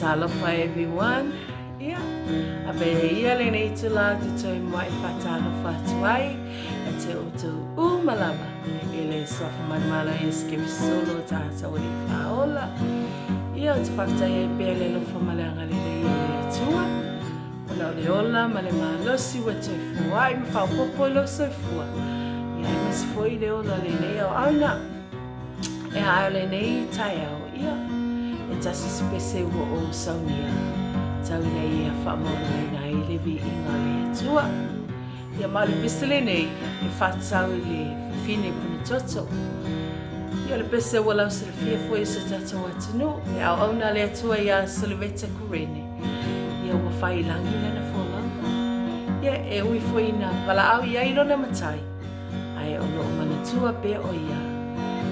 Talofa everyone. Yeah. Abe ia le nei te la te toi mai whatalofa tuai. E te o tu umalama. E le sofa manmala e skimi solo tata o li whaola. Ia o te whaktai e bea le lofa maleanga le le ia le atua. Ona o le ola ma le malosi wa te fua. I mwhau popo lo se fua. Ia e masi foi le ola le nei au auna. E hae le nei tai au ia. E tasi spese ua o saunia. Tau nei ia whamoro na i le vi inga le atua. Ia malu bisele nei e whatau le Fafine punatoto. Ia le pese walau se le fia foi se tata watinu. E au auna le atua ia Suliveta Kurene. Ia ua whai langi lena wholanga. Ia e ui foi na wala au ia ilo na matai. Ai ono o manatua pe o ia.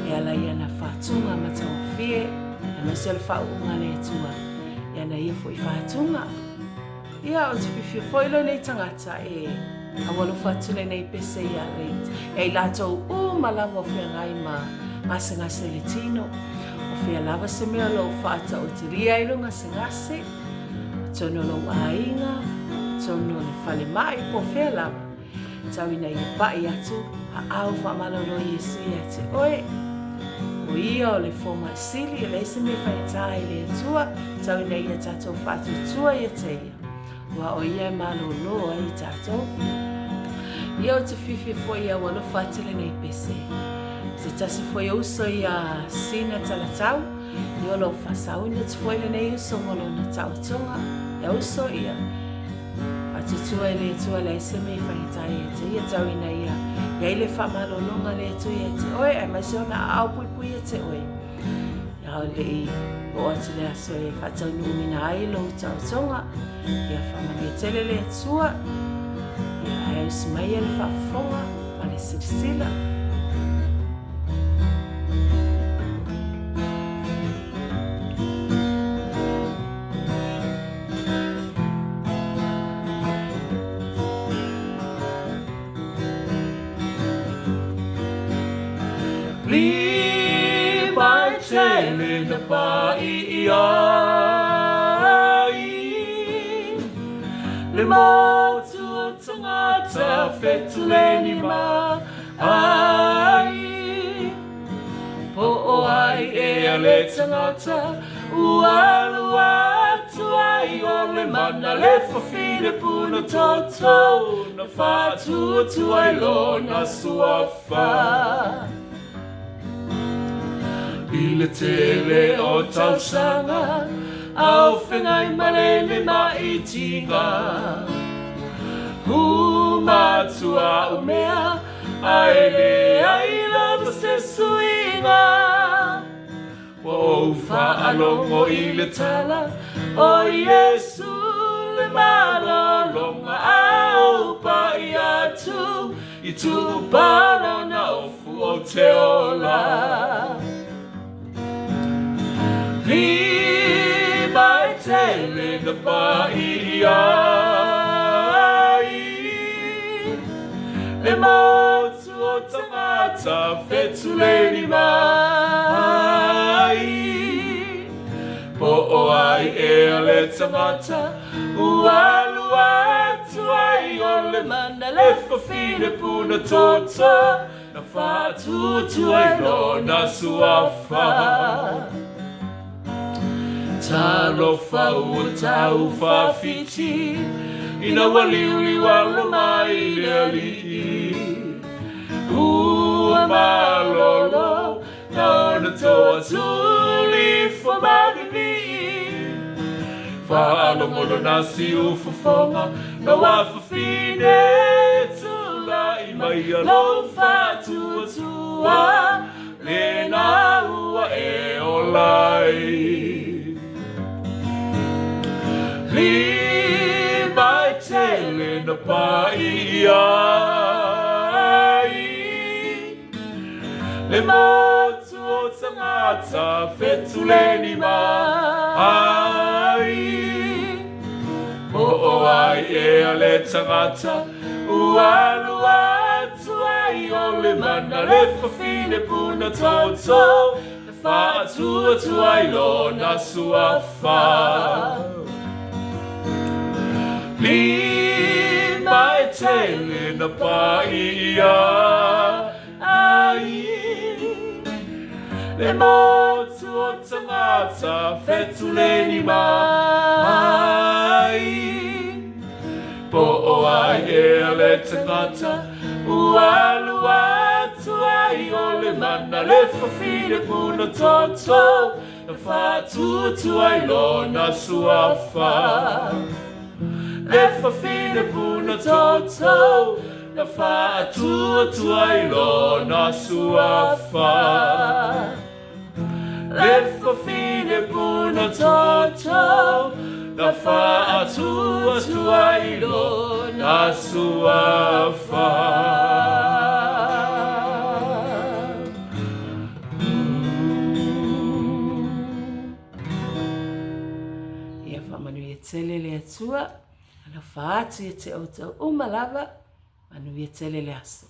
E ala ia na whatunga matau fie. E masio le whaunga le atua. Ia na ia foi whatunga. Ia o te whiwhia whoilo nei tangata e awalo whatune nei pese ia leit. E lato malawa whia ngai ngase ngase le tino. O whia lava se mea lo whata o te ria ilo ngase ngase. Tono lo ainga. Tono le whale mai po whia lava. Tau ina ia pai atu. A au whamalolo Yesu ia te oe. O ia o le foma sili le se me whaitai le atua. Tau ina ia tatou whatu tua ia te ia. Wa o ia malolo ai tatou. Ia o te whiwhi foi ia walo whatile nei pese. Se tasi foi uso ia sina talatau. Ia lo whasau ina te foi le nei uso ngolo na tau tonga. Ia uso ia. Atutua le tua le se me whaitai ia te ia tau ina ia. Ia ile whamalolonga le tu ia te oe. Ai masiona au pui ia te oe. Ia o le i. O atu le aso e whatau numina ai lo tau tonga. Ia whamane tele le atua. Ia e usmai le whafonga. Pale sirsila. Li mai tele na pa i ai. Le mo tu tangata fetuleni ma ai. Po o ai e ale tangata ualu atu ai o le mana le Fafine punatoto na fatu tu ai lo na suafa. I le tele o tausanga au whengai malele maitinga. Matua o mea aele aila se suinga. O whaalongo i le tala o Yesu le malolonga au pa i atu i tu pano na ofu o te ola. Li mai tele na pa i ai. Le motu o tangata fetuleni mai. Po o ai e ale tangata ualu atu ai o le mana le Fafine punatoto na whatutu ai lo na suafa. Talofa ua tau whawhiti ina waliuli wala mai le ali. Ua malolo na ona toa tuli whamagini. Whaalongolo na si ufafonga na wa Fafine tula i mai alo whatuatua le na ua e olai. Li mai tele na pa i ai. Le motu o tangata fetuleni mai. Po o ai e ale tangata ualu atu ai o le mana le Fafine punatoto na Fa'atua tuai lona suafa. Lima e tele na paia ai. Le motu o tangata whetuleni mai. Po o ai e le tangata ualu atu ai o le mana le Fafine punatoto na whātutu ai lona suafa. Le Fafine punatoto na whātutu ai lona suafa. Le Fafine punatoto na whātutu ai lona suafa. Ia whamanu e tele le atua, ana whaatu e te auto umalava, manu e tele le aso.